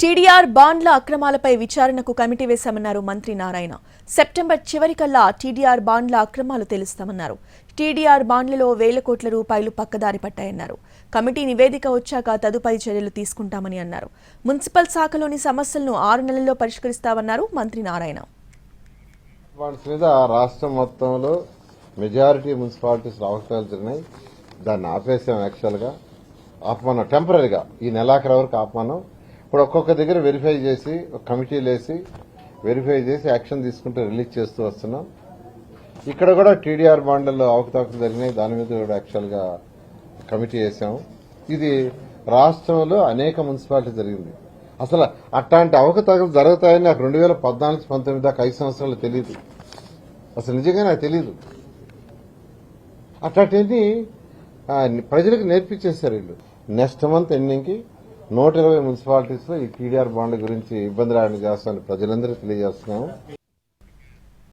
TDR బాండ్ల అక్రమాలపై విచారణకు committee వేశామన్నారు మంత్రి నారాయణ. సెప్టెంబర్ చివరికల్లా టీడీఆర్ బాండ్ల అక్రమాలు తెలుస్తామన్నారు. టీడీఆర్ బాండ్లలో వేల కోట్ల రూపాయలు పక్కదారి పట్టాయన్నారు. కమిటీ నివేదిక వచ్చాక తదుపరి చర్యలు తీసుకుంటామని అన్నారు. మున్సిపల్ శాఖలోని సమస్యలను 6 నెలల్లో పరిష్కరిస్తామన్నారు మంత్రి నారాయణ. బాండ్స్ మీద రాష్ట్రం మొత్తంలో మెజారిటీ మున్సిపాలిటీస్ అవకాశాలు జరిగినాయి. దాన్ని ఆపేసాం. యాక్చువల్గా ఆపమనం టెంపరీగా ఈ నెలాఖరు వరకు ఆపమనం. ఇప్పుడు ఒక్కొక్క దగ్గర వెరిఫై చేసి కమిటీలు వేసి వెరిఫై చేసి యాక్షన్ తీసుకుంటూ రిలీజ్ చేస్తూ వస్తున్నాం. ఇక్కడ కూడా టీడీఆర్ బాండ్లలో అవకతవకలు జరిగినాయి. దాని మీద కూడా యాక్చువల్గా కమిటీ వేసాము. ఇది రాష్ట్రంలో అనేక మున్సిపాలిటీ జరిగింది. అసలు అట్లాంటి అవకతవకలు జరుగుతాయని నాకు 2014-19 దాకా 5 సంవత్సరాలు తెలియదు. అసలు నిజంగా నాకు తెలియదు. అట్లాంటివన్నీ ప్రజలకు నేర్పించేశారు వీళ్ళు. నెక్స్ట్ మంత్ ఎండింగ్కి 120 మున్సిపాలిటీస్ లో ఈ టీడీఆర్ బాండ్ల గురించి ఇబ్బంది రావడానికి చేస్తామని ప్రజలందరికీ తెలియజేస్తున్నాము.